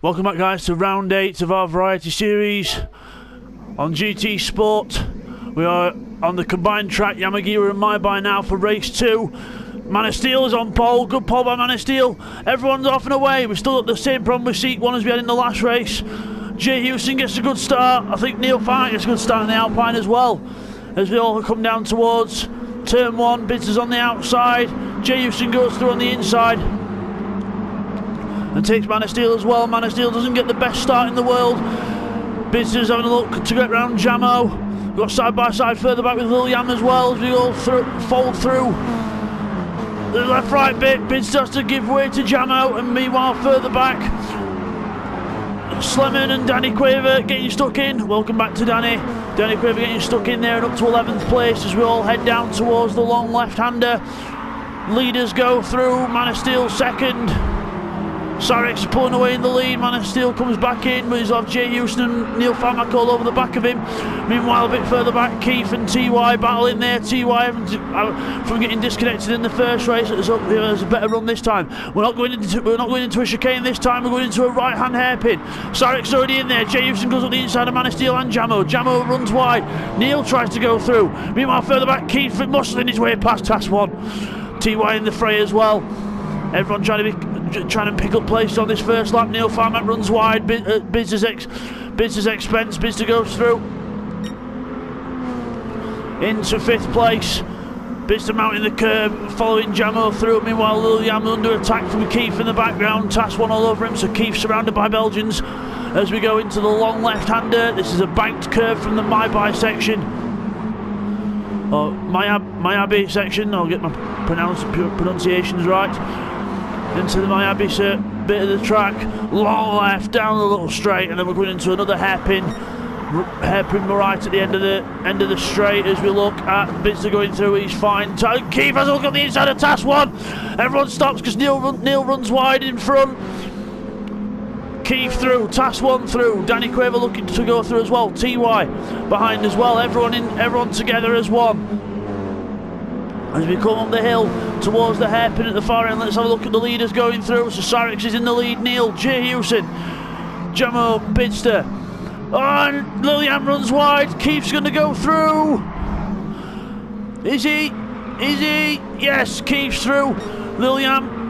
Welcome back, guys, to round 8 of our variety series on GT Sport. We are on the combined track, Yamagiwa and Maibai now for race 2. Man of Steel is on pole, good pole by Man of Steel. Everyone's off and away. We've still got the same problem with seat 1 as we had in the last race. Jay Houston gets a good start. I think Neil Farmer gets a good start in the Alpine as well. As we all come down towards turn 1, Bidzster's on the outside. Jay Houston goes through on the inside and takes Man of Steel as well. Man of Steel doesn't get the best start in the world. Bidzster's having a look to get round Jamo. We've got side by side further back with Lil Yam as well as we all fold through the left right bit. Bidzster has to give way to Jamo, and meanwhile further back Slemon and Danny Quaver getting stuck in. Welcome back to Danny. Danny Quaver getting stuck in there and up to 11th place as we all head down towards the long left-hander. Leaders go through. Man of Steel second. Sarek pulling away in the lead. Man of Steel comes back in, but he's off Jay Houston and Neil Farmack all over the back of him. Meanwhile, a bit further back, Keith and TY battling there. TY from getting disconnected in the first race. There's a better run this time. We're not going into a chicane this time. We're going into a right-hand hairpin. Sarek's already in there. Jay Houston goes up the inside of Man of Steel and Jamo. Jamo runs wide. Neil tries to go through. Meanwhile, further back, Keith muscling his way past Task 1. TY in the fray as well. Everyone trying to pick up place on this first lap. Neil Farmack runs wide. Bidzster's expense. Bidzster goes through into 5th place. Bidzster mounting the curb, following Jamo through. Meanwhile, Lil Yam under attack from Keith in the background. Task 1 all over him, so Keith surrounded by Belgians as we go into the long left-hander. This is a banked curve from the Maibai section. Or Miyabi section. I'll get my pronunciations right. Into the Miyabi bit of the track, long left down the little straight, and then we're going into another hairpin right at the end of the straight as we look at Bidzster going through. He's fine. Keith has a look on the inside of Task 1. Everyone stops because Neil runs wide in front. Keith through, Task 1 through, Danny Quaver looking to go through as well. TY behind as well. Everyone together as one. As we come up the hill towards the hairpin at the far end, let's have a look at the leaders going through. So Sarek is in the lead, Neil, Jay Houston, Jamo, Bidzster. Oh, and Lil Yam runs wide. Keith's going to go through. Is he? Yes, Keith's through. Lil Yam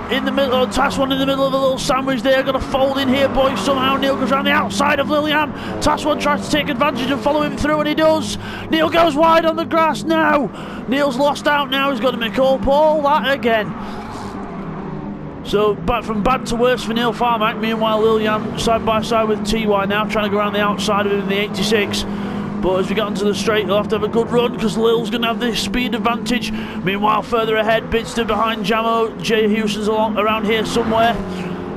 in the middle, Task 1 in the middle of a little sandwich there. Going to fold in here, boys. Somehow Neil goes around the outside of Lil Yam. Task 1 tries to take advantage and follow him through, and he does. Neil goes wide on the grass now. Neil's lost out now. He's got to make all that again. So back from bad to worse for Neil Farmack. Meanwhile, Lil Yam side by side with TY now, trying to go around the outside of him in the 86. But as we get onto the straight, he'll have to have a good run because Lil's going to have this speed advantage. Meanwhile, further ahead, Bidzster behind Jamo. Jay Houston's around here somewhere.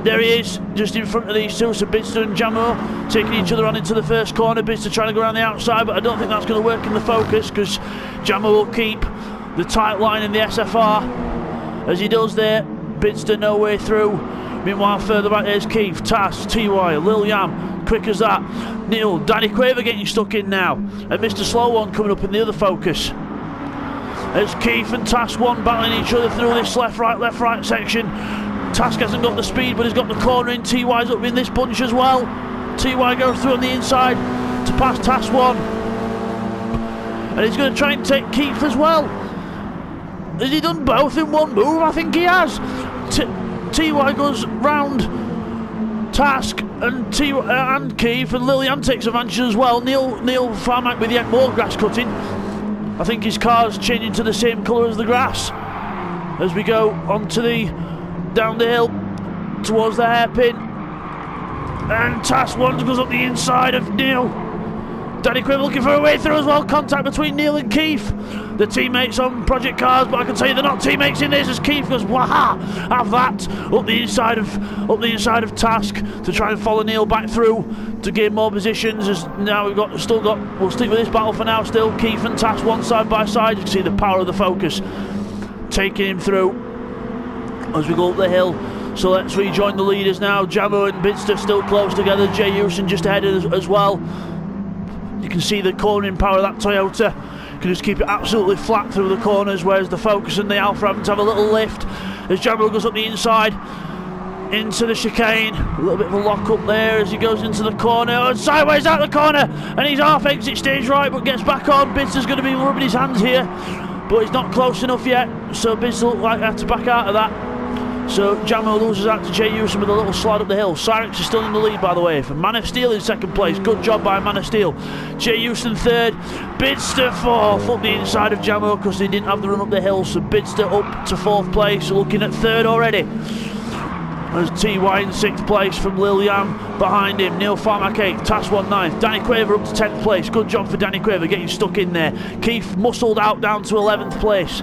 There he is, just in front of these two. So Bidzster and Jamo taking each other on into the first corner. Bidzster trying to go around the outside, but I don't think that's going to work in the focus because Jamo will keep the tight line in the SFR. As he does there, Bidzster no way through. Meanwhile, further back there's Keith, Tass, TY, Lil Yam, quick as that. Neil, Danny Quaver getting stuck in now. And Mr. Slow One coming up in the other focus. There's Keith and Task 1 battling each other through this left right section. Task hasn't got the speed, but he's got the corner in. TY's up in this bunch as well. TY goes through on the inside to pass Task 1. And he's going to try and take Keith as well. Has he done both in one move? I think he has. TY goes round Task and Keith, and Lil Yam takes advantage as well. Neil Farmack with yet more grass cutting. I think his car's changing to the same colour as the grass. As we go onto down the hill towards the hairpin, and Task 1 goes up the inside of Neil. Danny Quinn looking for a way through as well. Contact between Neil and Keith, the teammates on Project Cars, but I can tell you they're not teammates in this as Keith goes, waha, have that up the inside of Task to try and follow Neil back through to gain more positions. As now we'll stick with this battle for now still. Keith and Task 1 side by side. You can see the power of the focus taking him through as we go up the hill. So let's rejoin the leaders now. Jamo and Bidzster still close together. Jay Houston just ahead as well. You can see the cornering power of that Toyota. You can just keep it absolutely flat through the corners, whereas the Focus and the Alfa having to have a little lift as Jamo goes up the inside. into the chicane. A little bit of a lock up there as he goes into the corner. Oh, sideways out the corner, and he's half exit stage right, but gets back on. Bidzster's going to be rubbing his hands here, but he's not close enough yet, so Bidzster looks like he had to back out of that. So Jamo loses out to Jay Houston with a little slide up the hill. Cyrex is still in the lead, by the way, for Man of Steel in second place. Good job by Man of Steel. Jay Houston third, Bidzster fourth up the inside of Jamo because he didn't have the run up the hill. So Bidzster up to fourth place, looking at third already. There's TY in sixth place from Lil Yam. Behind him, Neil Farmack 8th, Task 1 9th. Danny Quaver up to 10th place. Good job for Danny Quaver getting stuck in there. Keith muscled out down to 11th place.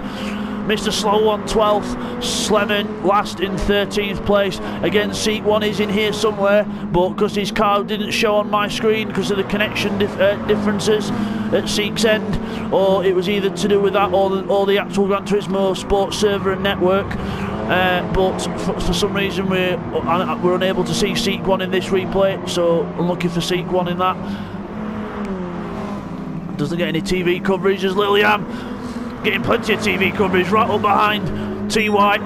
Mr. Slow One 12th, Slemon last in 13th place. Again, Seat 1 is in here somewhere, but because his car didn't show on my screen because of the connection differences at Seek's end, or it was either to do with that or the actual Gran Turismo sports server and network. But for some reason we're unable to see Seek 1 in this replay, so I'm looking for Seek 1 in that. Doesn't get any TV coverage as Lil Yam getting plenty of TV coverage right up behind TY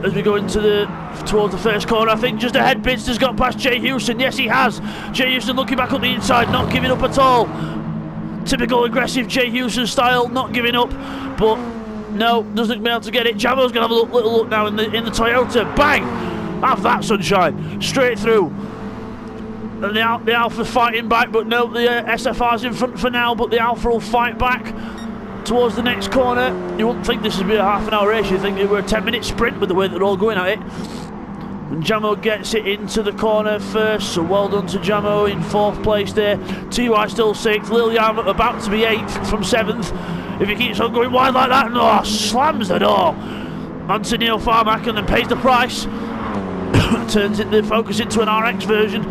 as we go into towards the first corner. I think just ahead, Bidzster's got past Jay Houston. Yes, he has. Jay Houston looking back up the inside, not giving up at all. Typical aggressive Jay Houston style, not giving up, but no, doesn't be able to get it. Jamo's going to have a little look now in the Toyota. Bang! Have that, sunshine. Straight through. And the Alpha fighting back, but no, the SFR's in front for now, but the Alpha will fight back towards the next corner. You wouldn't think this would be a half an hour race. You think it were a 10-minute sprint with the way they're all going at it. And Jamo gets it into the corner first, so well done to Jamo in fourth place there. TY still sixth. Lil Yam about to be 8th from 7th. If he keeps on going wide like that, no, slams the door onto Neil Farmack and then pays the price. Turns the focus into an RX version.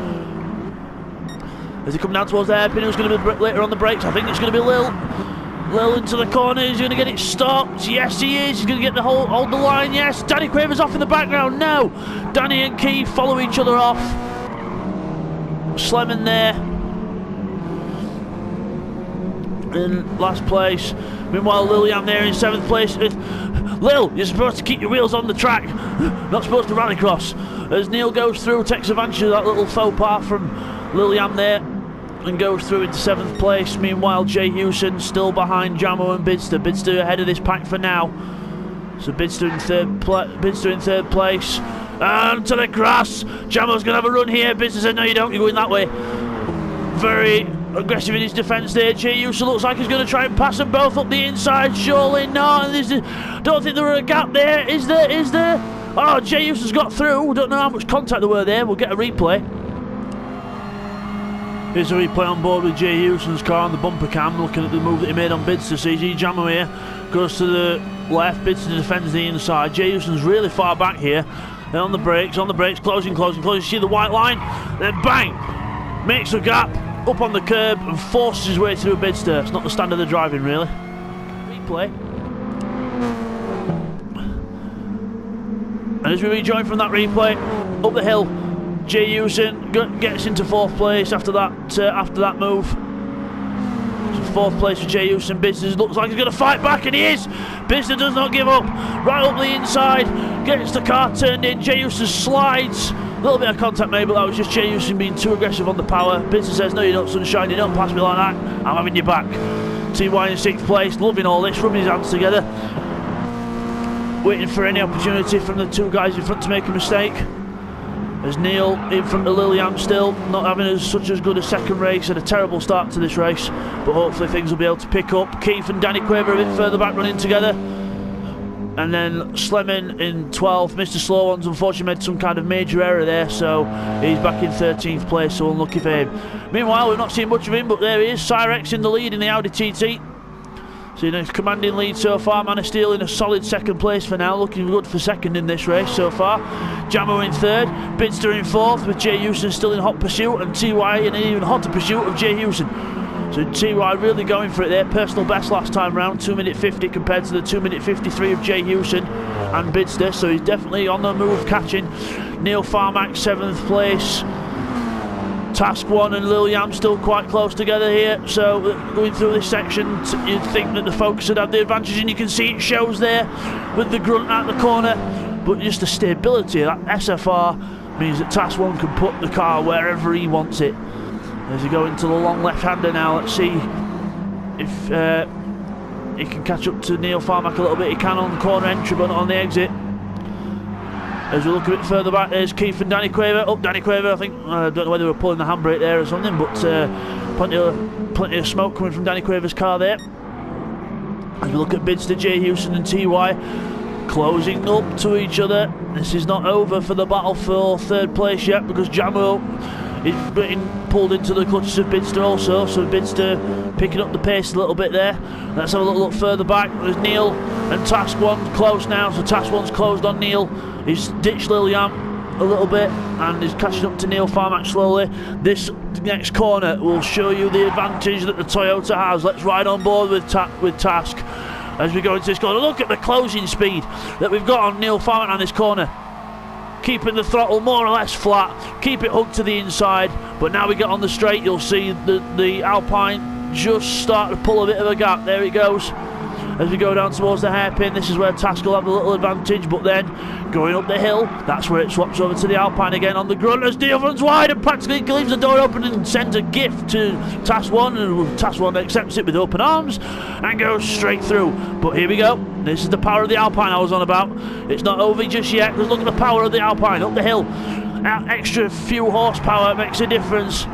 As he come down towards the hairpin, who's going to be later on the brakes? I think it's going to be Lil. Lil into the corner, he's going to get it stopped. Yes, he is. He's going to get the hold the line. Yes, Danny Quaver's off in the background. No, Danny and Keith follow each other off. Slemon there in last place. Meanwhile, Lil Yam there in 7th place. Lil, you're supposed to keep your wheels on the track, not supposed to rallycross. As Neil goes through, takes advantage of that little faux pas from Lil Yam there and goes through into 7th place. Meanwhile, Jay Houston still behind Jamo and Bidzster. Bidzster ahead of this pack for now. So Bidzster in third place. And to the grass. Jamo's going to have a run here. Bidzster said, no, you don't. You're going that way. Very aggressive in his defence there. Jay Houston looks like he's going to try and pass them both up the inside. Surely not. Don't think there were a gap there. Is there? Is there? Oh, Jay Houston's got through. Don't know how much contact there were there. We'll get a replay. Here's a replay on board with Jay Houston's car on the bumper cam, looking at the move that he made on Bidzster. CG Jamo here goes to the left, Bidzster defends the inside. Jay Houston's really far back here. And on the brakes, closing. You see the white line, then bang! Makes a gap, up on the curb, and forces his way through Bidzster. It's not the standard of driving, really. Replay. And as we rejoin from that replay, up the hill, Jay Houston gets into 4th place after that move. So 4th place for Jay Houston. Bidzster looks like he's going to fight back, and he is. Bidzster does not give up. Right up the inside, gets the car turned in. Jay Houston slides. A little bit of contact made, but that was just Jay Houston being too aggressive on the power. Bidzster says, no, you don't, sunshine. You don't pass me like that. I'm having you back. TY in 6th place, loving all this, rubbing his hands together, waiting for any opportunity from the two guys in front to make a mistake. As Neil in front of Lil Yam still, not having such as good a second race and a terrible start to this race, but hopefully things will be able to pick up. Keith and Danny Quaver a bit further back running together. And then Slemon in 12th. Mr. Slow One's unfortunately made some kind of major error there, so he's back in 13th place, so unlucky for him. Meanwhile, we've not seen much of him, but there he is. Cyrex in the lead in the Audi TT. So in a commanding lead so far. Man of Steel in a solid 2nd place for now, looking good for 2nd in this race so far. Jamo in 3rd, Bidzster in 4th, with Jay Houston still in hot pursuit, and TY in an even hotter pursuit of Jay Houston. So TY really going for it there. Personal best last time round, 2:50 compared to the 2:53 of Jay Houston and Bidzster. So he's definitely on the move, catching. Neil Farmack 7th place. Task 1 and Lil Yam still quite close together here. So going through this section, you'd think that the Focus would have the advantage, and you can see it shows there with the grunt at the corner. but just the stability of that SFR means that Task 1 can put the car wherever he wants it. As we go into the long left-hander now, let's see if he can catch up to Neil Farmack a little bit. He can on the corner entry, but not on the exit. As we look a bit further back, there's Keith and Danny Quaver. Danny Quaver, I think, I don't know whether they were pulling the handbrake there or something, but plenty of smoke coming from Danny Quaver's car there. As we look at Bidzster, Jay Houston and TY closing up to each other. This is not over for the battle for third place yet, because Jamo is getting pulled into the clutches of Bidzster also, so Bidzster picking up the pace a little bit there. Let's have a little look further back. There's Neil and Task 1 close now, so Task 1's closed on Neil. He's ditched Lilian a little bit and is catching up to Neil Farmack slowly. This next corner will show you the advantage that the Toyota has. Let's ride on board with Task as we go into this corner. Look at the closing speed that we've got on Neil Farmack on this corner. Keeping the throttle more or less flat, keep it hooked to the inside, but now we get on the straight, you'll see the Alpine just start to pull a bit of a gap. There it goes. As we go down towards the hairpin, this is where Task will have a little advantage, but then going up the hill, that's where it swaps over to the Alpine again on the grunt as Neil runs wide and practically leaves the door open and sends a gift to Task 1, and Task 1 accepts it with open arms and goes straight through. But here we go, this is the power of the Alpine I was on about. It's not over just yet, because look at the power of the Alpine up the hill. That extra few horsepower makes a difference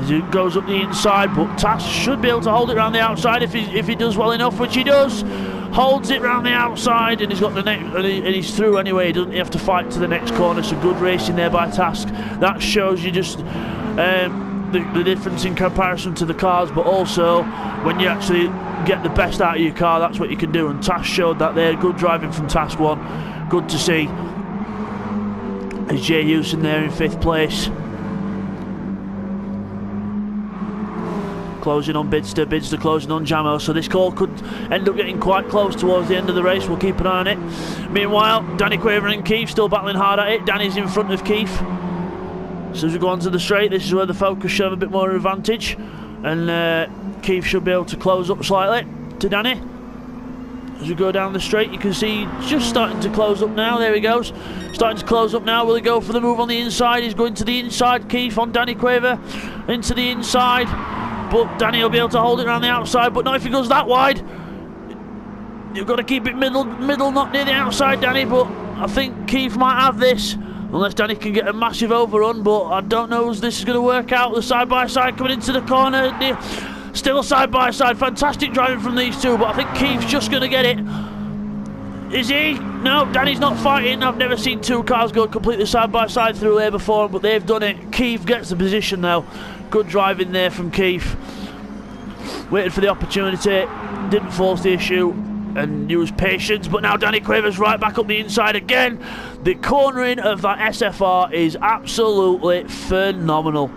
as it goes up the inside, but Task should be able to hold it around the outside if he does well enough, which he does. Holds it round the outside, and he's got the next, and he's through anyway. He doesn't have to fight to the next corner. So good racing there by Task. That shows you just the difference in comparison to the cars, but also when you actually get the best out of your car, that's what you can do. And Task showed that there. Good driving from Task 1. Good to see. As Jay Houston there in 5th place. Closing on Bidzster closing on Jamo, so this call could end up getting quite close towards the end of the race. We'll keep an eye on it. Meanwhile, Danny Quaver and Keith still battling hard at it. Danny's in front of Keith. So as we go onto the straight, this is where the Focus should have a bit more advantage, and Keith should be able to close up slightly to Danny. As we go down the straight, you can see just starting to close up now. There he goes, starting to close up now. Will he go for the move on the inside? He's going to the inside. Keith on Danny Quaver into the inside. But Danny will be able to hold it around the outside, but not if he goes that wide. You've got to keep it middle, not near the outside, Danny, but I think Keith might have this, unless Danny can get a massive overrun, but I don't know if this is going to work out. The side-by-side coming into the corner, still side-by-side, fantastic driving from these two, but I think Keith's just going to get it. Is he? No, Danny's not fighting. I've never seen two cars go completely side-by-side through there before, but they've done it. Keith gets the position now. Good driving there from Keith. Waited for the opportunity, didn't force the issue, and used patience, but now Danny Quaver's right back up the inside again. The cornering of that SFR is absolutely phenomenal.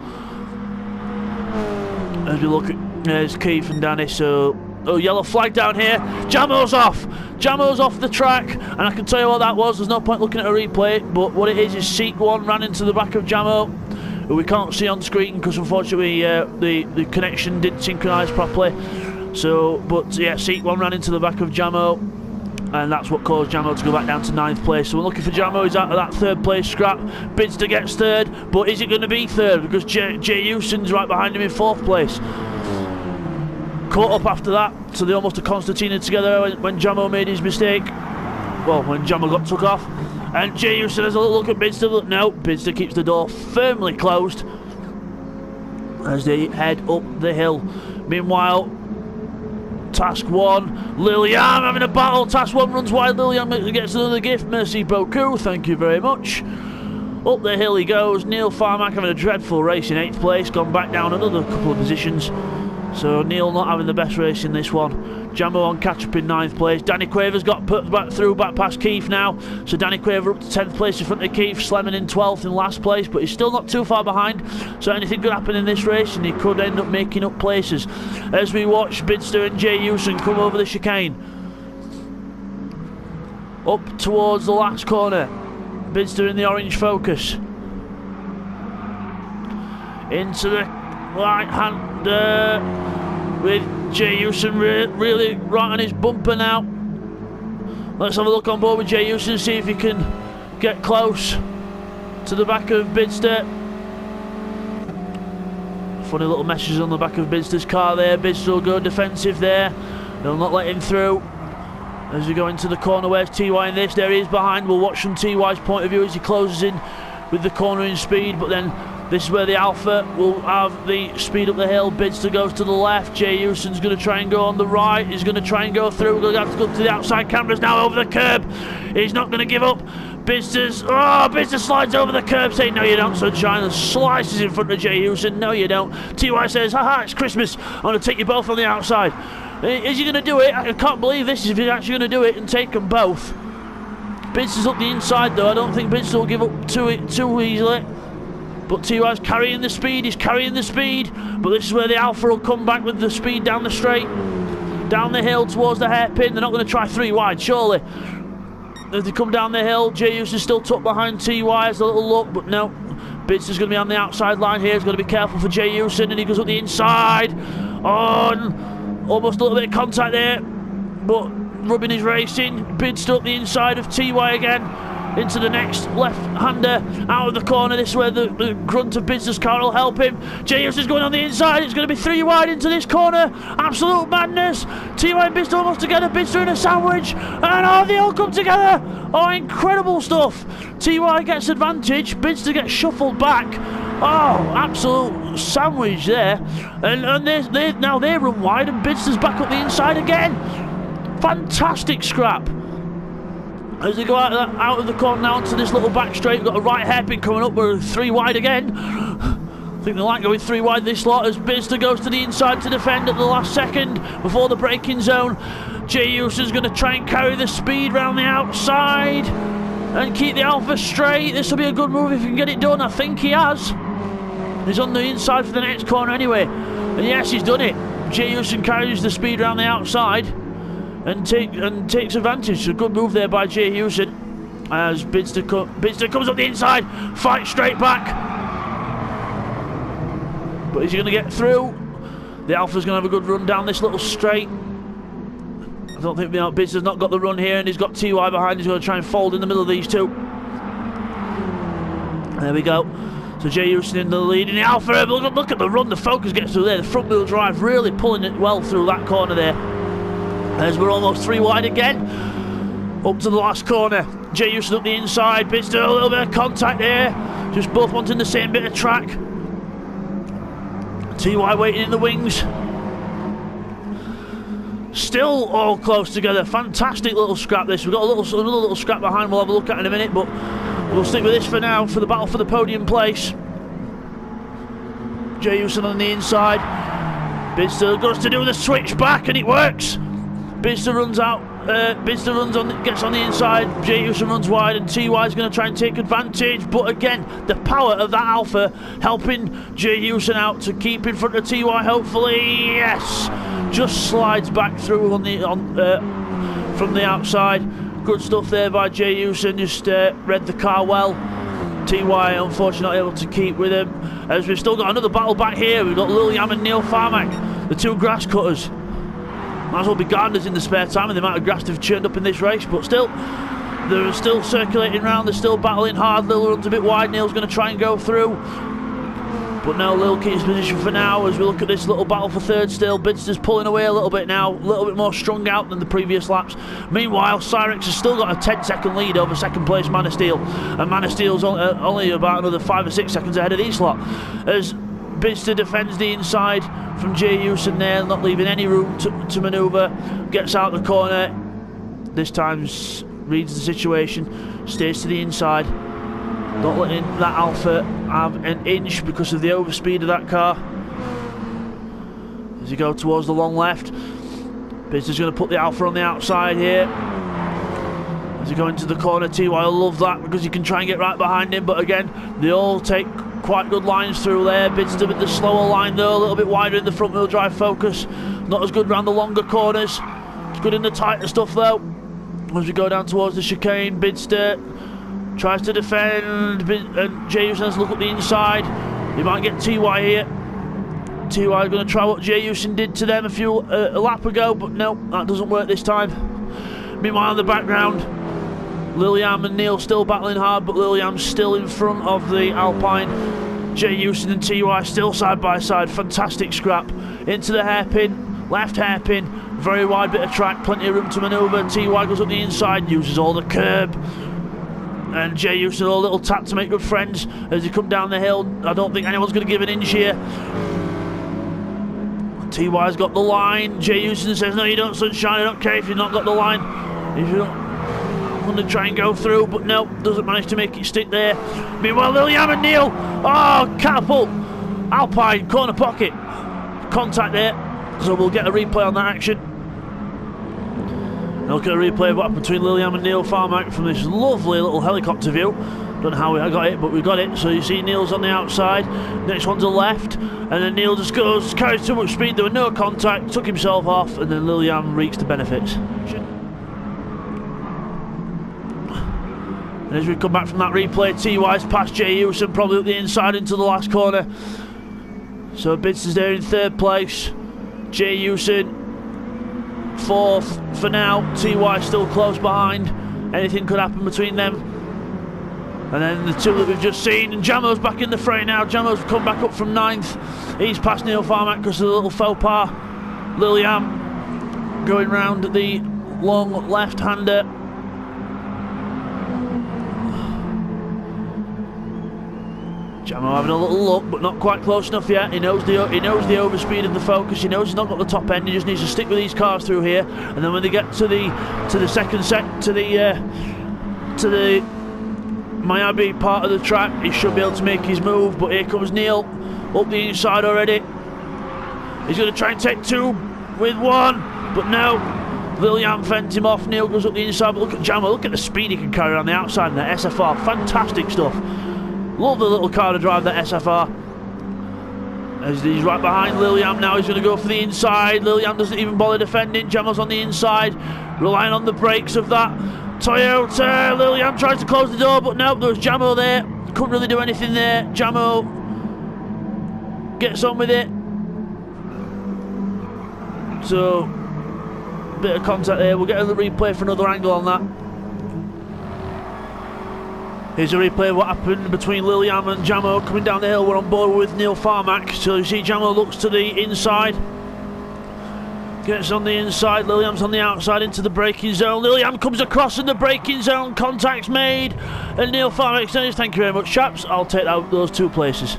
As we look at, there's Keith and Danny, so... Oh, yellow flag down here. Jamo's off. Jamo's off the track, and I can tell you what that was. There's no point looking at a replay, but what it is Seat 1 ran into the back of Jamo, who we can't see on screen because unfortunately the connection didn't synchronise properly. So, but yeah, Seat 1 ran into the back of Jamo, and that's what caused Jamo to go back down to 9th place. So we're looking for Jamo. He's out of that 3rd place scrap. Bidzster gets 3rd, but is it going to be 3rd? Because Jay Houston's right behind him in 4th place. Caught up after that, so they almost a concertina together when Jamo made his mistake. Well, when Jamo got took off. And Jay Houston has a little look at Bidzster. No, Bidzster keeps the door firmly closed as they head up the hill. Meanwhile, Task 1, Lilian having a battle. Task 1 runs wide, Lilian gets another gift. Merci beaucoup, thank you very much. Up the hill he goes. Neil Farmack having a dreadful race in 8th place, gone back down another couple of positions. So Neil not having the best race in this one. Jamo on catch up in 9th place. Danny Quaver's got put back past Keith now. So Danny Quaver up to 10th place in front of Keith. Slemon in 12th in last place, but he's still not too far behind. So anything could happen in this race, and he could end up making up places. As we watch Bidzster and Jay Houston come over the chicane. Up towards the last corner. Bidzster in the orange Focus. Into the right hand with Jay Houston really right on his bumper now. Let's have a look on board with Jay Houston, see if he can get close to the back of Bidzster. Funny little messages on the back of Bidzster's car there. Bidzster will go defensive there. They'll not let him through. As we go into the corner, where's TY in this? There he is behind. We'll watch from TY's point of view as he closes in with the cornering speed, but then this is where the Alpha will have the speed up the hill. Bidzster goes to the left. Jay Houston's going to try and go on the right. He's going to try and go through. We're going to have to go to the outside cameras now over the curb. He's not going to give up. Bidzster slides over the curb saying, no you don't, sunshine, and slices in front of Jay Houston. No you don't. TY says, haha, it's Christmas. I'm going to take you both on the outside. Is he going to do it? I can't believe this is if he's actually going to do it and take them both. Bidzster's up the inside though. I don't think Bidzster will give up too easily. But TY's carrying the speed, he's carrying the speed. But this is where the Alpha will come back with the speed down the straight, down the hill towards the hairpin. They're not going to try 3 wide, surely. As they come down the hill, Jay Houston's still tucked behind TY as a little look, but no. Bidzster's going to be on the outside line here. He's got to be careful for Jay Houston, and he goes up the inside. On almost a little bit of contact there, but rubbing his racing. Bidzster up the inside of TY again. Into the next left-hander, out of the corner. This is where the grunt of Bidzster's car will help him. Jay Houston's going on the inside. It's going to be 3 wide into this corner. Absolute madness. TY and Bidzster almost together. Bidzster in a sandwich. And they all come together. Oh, incredible stuff. TY gets advantage. Bidzster gets shuffled back. Oh, absolute sandwich there. And now they run wide and Bidzster's back up the inside again. Fantastic scrap. As they go out of the corner now onto this little back straight, we've got a right hairpin coming up. We're 3 wide again. I think they like going 3 wide this lot as Bidzster goes to the inside to defend at the last second before the braking zone. Jay Houston's going to try and carry the speed round the outside and keep the Alpha straight. This will be a good move if he can get it done. I think he has. He's on the inside for the next corner anyway. And yes, he's done it. Jay Houston carries the speed round the outside and takes advantage. A good move there by Jay Houston as Bidzster comes up the inside, fights straight back. But is he going to get through? The Alpha's going to have a good run down this little straight. I don't think Bidzster's not got the run here, and he's got TY behind. He's going to try and fold in the middle of these two. There we go. So Jay Houston in the lead in the Alpha. Look at the run the Focus gets through there. The front wheel drive really pulling it well through that corner there. As we're almost 3 wide again, up to the last corner. Jay Houston up the inside, Bidzster a little bit of contact here, just both wanting the same bit of track. TY waiting in the wings. Still all close together. Fantastic little scrap this. We've got another little scrap behind we'll have a look at in a minute, but we'll stick with this for now for the battle for the podium place. Jay Houston on the inside. Bidzster goes to do the switch back and it works. Bidzster runs out, gets on the inside, Jay Houston runs wide and TY is going to try and take advantage, but again, the power of that Alpha helping Jay Houston out to keep in front of TY hopefully, yes! Just slides back through from the outside. Good stuff there by Jay Houston, just read the car well. TY unfortunately not able to keep with him, as we've still got another battle back here. We've got Lil Yam and Neil Farmack, the 2 grass cutters. Might as well be gardeners in the spare time and the amount of grass they've churned up in this race, but still, they're still circulating around, they're still battling hard. Lil runs a bit wide, Neil's going to try and go through. But no, Lil keeps position for now as we look at this little battle for third still. Bidzster's pulling away a little bit now, a little bit more strung out than the previous laps. Meanwhile, Cyrex has still got a 10-second lead over second place Man of Steel, and Man of Steel's only about another 5 or 6 seconds ahead of these lot. As Bidzster defends the inside from Jay Houston there, not leaving any room to manoeuvre. Gets out the corner. This time reads the situation, stays to the inside. Not letting that Alpha have an inch because of the overspeed of that car. As you go towards the long left, Bidzster's going to put the Alpha on the outside here. As you go into the corner, TY will love that because you can try and get right behind him, but again, they all take quite good lines through there. Bidzster with the slower line though, a little bit wider in the front wheel drive Focus. Not as good around the longer corners. It's good in the tighter stuff though. As we go down towards the chicane, Bidzster tries to defend, and Jay Houston has a look at the inside. He might get TY here. TY going to try what Jay Houston did to them a lap ago, but no, that doesn't work this time. Meanwhile in the background, Liliam and Neil still battling hard, but Liliam's still in front of the Alpine. Jay Houston and TY still side by side. Fantastic scrap. Into the hairpin, left hairpin, very wide bit of track, plenty of room to manoeuvre. TY goes up the inside, uses all the curb. And Jay Houston a little tap to make good friends as they come down the hill. I don't think anyone's going to give an inch here. TY's got the line. Jay Houston says, no, you don't, Sunshine. I don't care if you've not got the line. If you don't, I'm going to try and go through, but no, doesn't manage to make it stick there. Meanwhile, Liliam and Neil. Oh, catapult. Alpine, corner pocket. Contact there. So we'll get a replay on that action. Look at a replay of what happened between Liliam and Neil Farmack from this lovely little helicopter view. Don't know how I got it, but we got it. So you see Neil's on the outside, next one's a left, and then Neil just carries too much speed. There was no contact, took himself off, and then Liliam reaps the benefits. And as we come back from that replay, TY's past Jay Houston, probably up the inside into the last corner. So Bidzster's there in third place. Jay Houston fourth for now. TY still close behind. Anything could happen between them. And then the two that we've just seen. And Jamo's back in the fray now. Jamo's come back up from ninth. He's past Neil Farmack because of the little faux pas. Liliam going round the long left-hander. Jamo having a little look, but not quite close enough yet. He knows the overspeed of the Focus. He knows he's not got the top end. He just needs to stick with these cars through here. And then when they get to the second set, to the Miyabi part of the track, he should be able to make his move. But here comes Neil up the inside already. He's going to try and take two with one, but no. Liliam fends him off. Neil goes up the inside. But look at Jamo. Look at the speed he can carry on the outside in that SFR. Fantastic stuff. Love the little car to drive, that SFR. As he's right behind Liliam now, he's going to go for the inside. Liliam doesn't even bother defending. Jamo's on the inside, relying on the brakes of that Toyota. Liliam tries to close the door, but no, there was Jamo there. Couldn't really do anything there. Jamo gets on with it. So, bit of contact there. We'll get a replay for another angle on that. Here's a replay of what happened between Liliam and Jamo coming down the hill. We're on board with Neil Farmack. So you see Jamo looks to the inside. Gets on the inside. Liliam's on the outside into the braking zone. Liliam comes across in the braking zone. Contact's made. And Neil Farmack says, thank you very much, chaps. I'll take out those two places.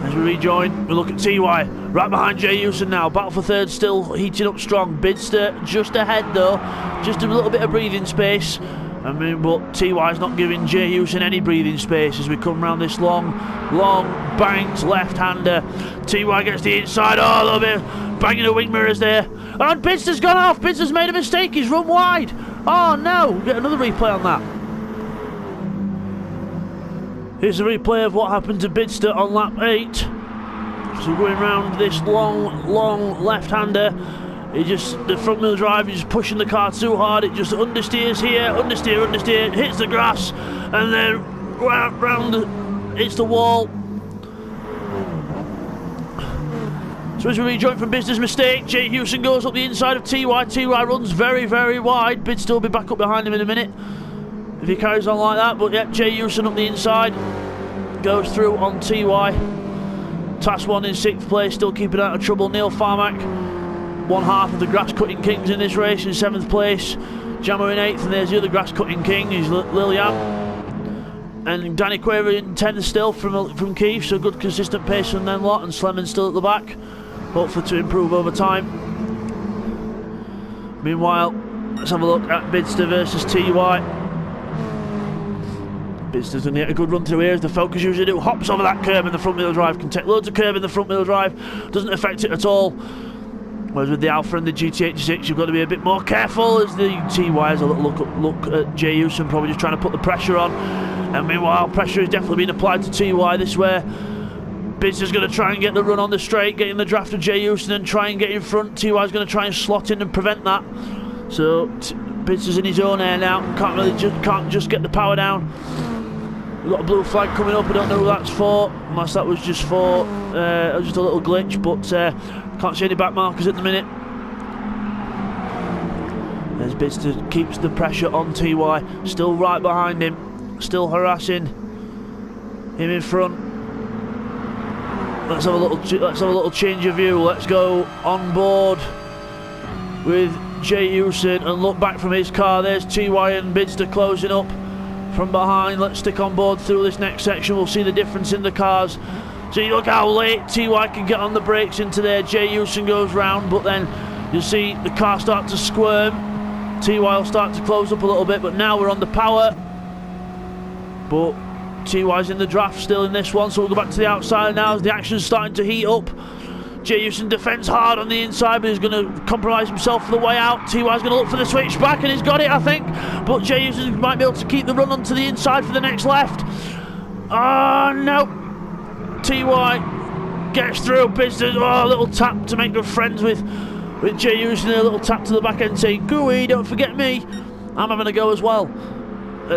As we rejoin, we look at TY. Right behind Jay Houston now. Battle for third still heating up strong. Bidzster just ahead though. Just a little bit of breathing space. I mean, but TY's not giving Jay Houston any breathing space as we come around this long banked left-hander. TY gets the inside. Oh, a little bit banging the wing mirrors there. And Bidzster's gone off. Bidzster's made a mistake. He's run wide. Oh no. We'll get another replay on that. Here's a replay of what happened to Bidzster on lap 8. So going round this long left-hander. The front wheel drive is pushing the car too hard. It just understeers here, understeer, hits the grass, and then round hits the wall. So as we rejoin from Bidzster's mistake, Jay Houston goes up the inside of TY. TY runs very wide. Bidzster will be back up behind him in a minute if he carries on like that. But yeah, Jay Houston up the inside goes through on TY. Task 1 in 6th place, still keeping out of trouble. Neil Farmack, one half of the grass cutting kings in this race, in 7th place. Jamo in 8th, and there's the other grass cutting king, he's Liliam. And Danny Quaver in 10th still from Keith, so good consistent pace from them lot. And Slemmon's still at the back, hopefully to improve over time. Meanwhile, let's have a look at Bidzster versus TY. Bidzster's going to get a good run through here as the Focus usually do. Hops over that curb in the front wheel drive, can take loads of curb in the front wheel drive, doesn't affect it at all. Whereas with the Alpha and the GT86, you've got to be a bit more careful as the TY has a little look at Jay Houston, probably just trying to put the pressure on. And meanwhile, pressure is definitely being applied to TY this way. Bidzster's going to try and get the run on the straight, getting the draft of Jay Houston and try and get in front. TY's going to try and slot in and prevent that. So Bidzster's in his own air now, can't just get the power down. We've got a blue flag coming up, I don't know who that's for, unless that was just for just a little glitch, but can't see any back markers at the minute. Bidzster keeps the pressure on TY, still right behind him, still harassing him in front. Let's have a little change of view. Let's go on board with Jay Houston and look back from his car. There's TY and Bidzster closing up from behind. Let's stick on board through this next section. We'll see the difference in the cars. See, look how late TY can get on the brakes into there. Jay Houston goes round, but then you'll see the car start to squirm. TY will start to close up a little bit, but now we're on the power. But TY's in the draft still in this one, so we'll go back to the outside now as the action's starting to heat up. Jay Houston defends hard on the inside, but he's going to compromise himself for the way out. TY's going to look for the switch back, and he's got it, I think. But Jay Houston might be able to keep the run onto the inside for the next left. Oh, no. TY gets through. Bidzster, a little tap to make good friends with Jay Houston. A little tap to the back end saying, "Gooey, don't forget me. I'm having a go as well."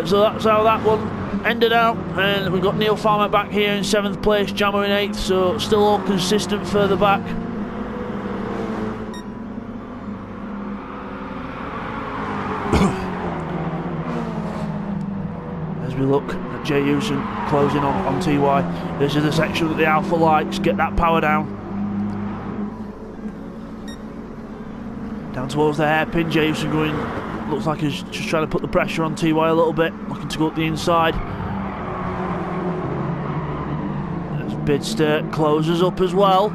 So that's how that one ended out. And we've got Neil Farmer back here in 7th place, Jamo in 8th, so still all consistent further back. As we look at Jay Houston closing on TY. This is the section that the Alpha likes. Get that power down. Down towards the hairpin. Jay Houston going, looks like he's just trying to put the pressure on TY a little bit. Looking to go up the inside. As Bidzster closes up as well.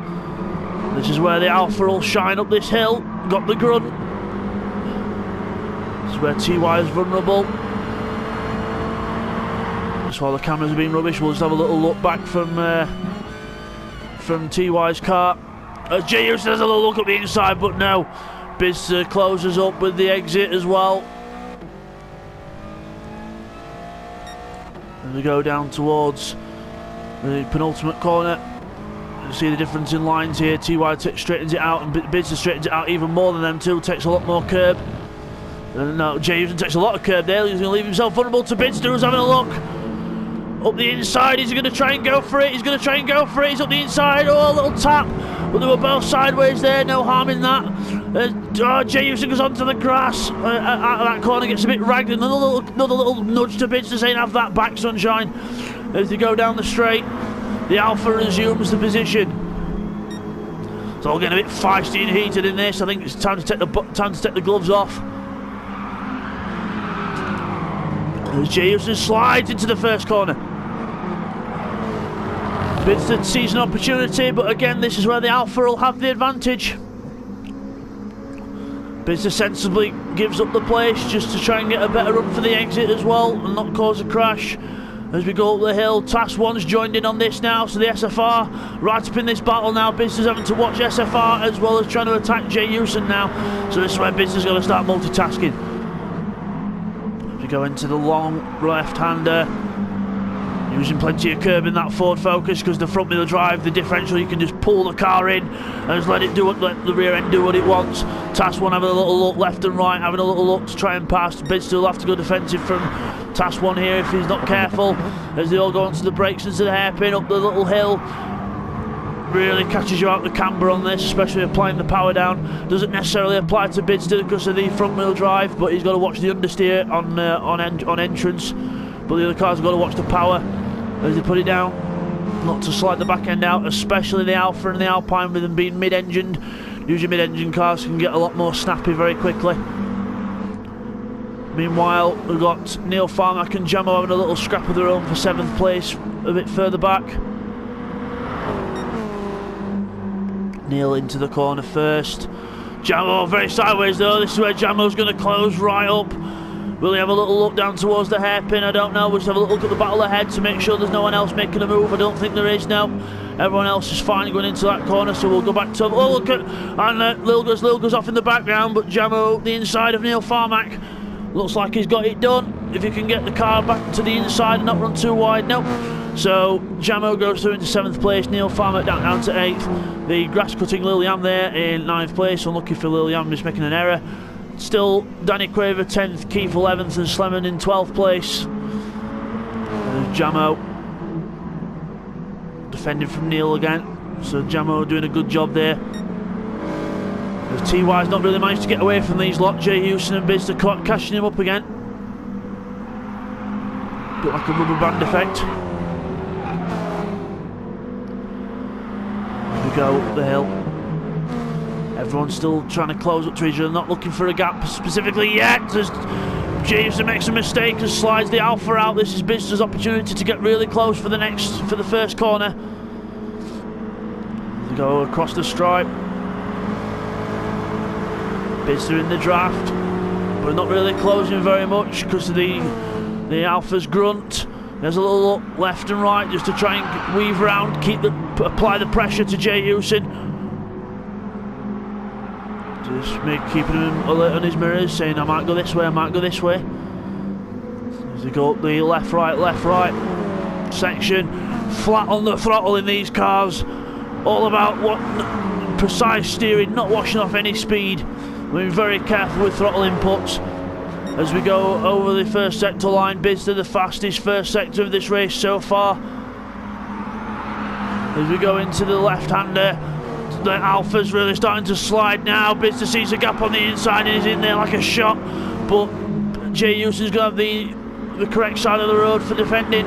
This is where the Alpha will shine up this hill. Got the grunt. This is where TY is vulnerable. Just while the cameras are being rubbish, we'll just have a little look back from TY's car. As Jay Houston has a little look at the inside, but no. Bidzster closes up with the exit as well. And we go down towards the penultimate corner. You see the difference in lines here. TY straightens it out, and Bidzster straightens it out even more than them two. Takes a lot more curb. No, Jay Houston takes a lot of curb there. He's going to leave himself vulnerable to Bidzster, who's having a look. Up the inside, he's going to try and go for it. He's going to try and go for it. He's up the inside. Oh, a little tap. But they were both sideways there. No harm in that. Jay Houston goes onto the grass. Out of that corner, gets a bit ragged. Another little nudge to Bidzster saying, "Have that back, sunshine." As they go down the straight, the Alpha resumes the position. It's all getting a bit feisty and heated in this. I think it's time to take the gloves off. As Jay Houston slides into the first corner. Bidzster sees an opportunity, but again, this is where the Alpha will have the advantage. Bidzster sensibly gives up the place just to try and get a better run for the exit as well and not cause a crash. As we go up the hill, Task 1's joined in on this now, so the SFR right up in this battle now. Bidzster's having to watch SFR as well as trying to attack Jay Houston now. So this is where Bidzster's going to start multitasking. As we go into the long left-hander, using plenty of curb in that Ford Focus because the front wheel drive, the differential, you can just pull the car in and just let the rear end do what it wants. Task 1 having a little look left and right, having a little look to try and pass. Bidzster will have to go defensive from Task 1 here if he's not careful, as they all go onto the brakes into the hairpin up the little hill. Really catches you out the camber on this, especially applying the power down. Doesn't necessarily apply to Bidzster because of the front wheel drive, but he's got to watch the understeer on entrance. But the other cars have got to watch the power as they put it down, not to slide the back end out, especially the Alpha and the Alpine with them being mid-engined. Usually mid-engine cars can get a lot more snappy very quickly. Meanwhile, we've got Neil Farmack and Jamo having a little scrap of their own for 7th place a bit further back. Neil into the corner first. Jamo very sideways though. This is where Jamo's going to close right up. Will he have a little look down towards the hairpin? I don't know. We'll just have a little look at the battle ahead to make sure there's no one else making a move. I don't think there is now. Everyone else is fine going into that corner, so we'll go back to... Oh, look at... And Lil goes off in the background, but Jamo, the inside of Neil Farmack, looks like he's got it done. If he can get the car back to the inside and not run too wide. Nope. So Jamo goes through into 7th place. Neil Farmack down to 8th. The grass-cutting Liliam there in 9th place. Unlucky for Liliam, just making an error. Still, Danny Quaver 10th, Keith 11th and Sleman in 12th place. Jamo defending from Neil again. So Jamo doing a good job there. TY's not really managed to get away from these lot. Jay Houston and Bidzster catching him up again. Bit like a rubber band effect. Here we go up the hill. Everyone's still trying to close up to each other, not looking for a gap specifically yet. As Jay Houston makes a mistake and slides the Alpha out. This is Bidzster's opportunity to get really close for the first corner. They go across the stripe. Bidzster in the draft, but not really closing very much because of the Alpha's grunt. There's a little look left and right just to try and weave around, apply the pressure to Jay Houston. Just keeping him alert on his mirrors, saying I might go this way, I might go this way. As they go up the left right section, flat on the throttle in these cars. All about precise steering, not washing off any speed. Being very careful with throttle inputs. As we go over the first sector line, Bidzster the fastest first sector of this race so far. As we go into the left-hander, the Alpha's really starting to slide now. Bidzster sees a gap on the inside and is in there like a shot. But Jay Houston's going to have the correct side of the road for defending.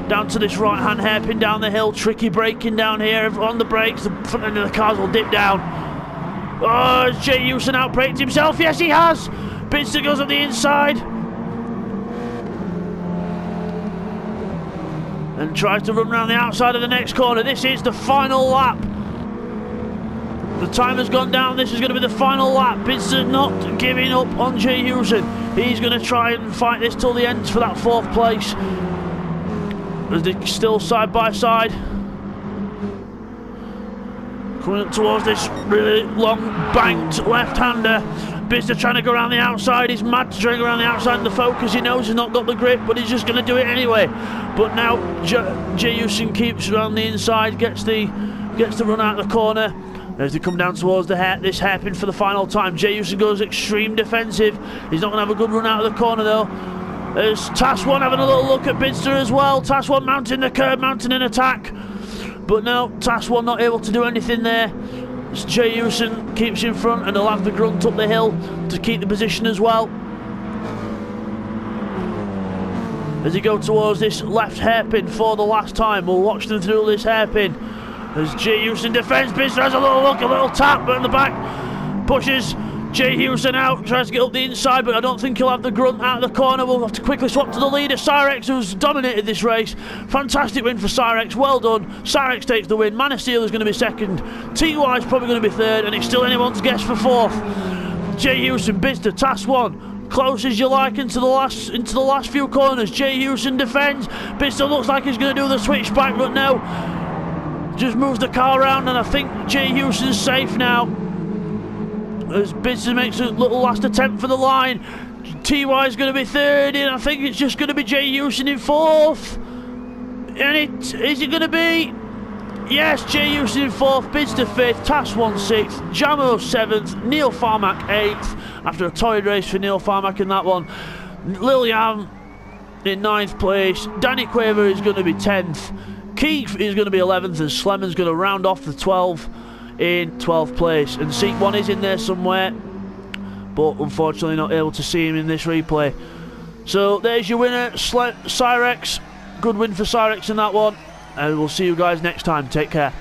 Down to this right-hand hairpin down the hill. Tricky braking down here. On the brakes, the front end of the cars will dip down. Oh, has Jay Houston outbraked himself? Yes, he has. Bidzster goes up the inside and tries to run around the outside of the next corner. This is the final lap. The time has gone down. This is going to be the final lap. Bidzster not giving up on Jay Houston. He's going to try and fight this till the end for that 4th place. As they're still side by side. Coming up towards this really long banked left-hander. Bidzster trying to go around the outside. He's mad to try and go around the outside in the focus. He knows he's not got the grip, but he's just going to do it anyway. But now Jay Houston keeps around the inside, gets the run out of the corner. As they come down towards this hairpin for the final time, Jay Houston goes extreme defensive. He's not going to have a good run out of the corner though. There's Task 1 having a little look at Bidzster as well. Task 1 mounting the curb, mounting an attack. But no, Task 1 not able to do anything there. As Jay Houston keeps in front and he'll have the grunt up the hill to keep the position as well. As he go towards this left hairpin for the last time, we'll watch them through this hairpin. As Jay Houston defends, Bidzster has a little look, a little tap, but in the back pushes Jay Houston out, tries to get up the inside, but I don't think he'll have the grunt out of the corner. We'll have to quickly swap to the leader, Cyrex, who's dominated this race. Fantastic win for Cyrex, well done. Cyrex takes the win. Man of Steel is going to be second. TY is probably going to be third, and it's still anyone's guess for 4th. Jay Houston, Bidzster, Task 1. Close as you like into the last few corners. Jay Houston defends. Bidzster looks like he's going to do the switchback, but no. Just moves the car around, and I think Jay Houston's safe now. As Bidzster makes a little last attempt for the line. TY is going to be third, and I think it's just going to be Jay Houston in 4th. And is it going to be? Yes, Jay Houston in 4th, Bidzster 5th, Task 1 6th, Jamo 7th, Neil Farmack 8th. After a torrid race for Neil Farmack in that one. Lilian in 9th place. Danny Quaver is going to be 10th. Keith is going to be 11th, and Slemmon's going to round off the 12 in 12th place. And Seek 1 is in there somewhere, but unfortunately not able to see him in this replay. So there's your winner, Cyrex. Good win for Cyrex in that one, and we'll see you guys next time. Take care.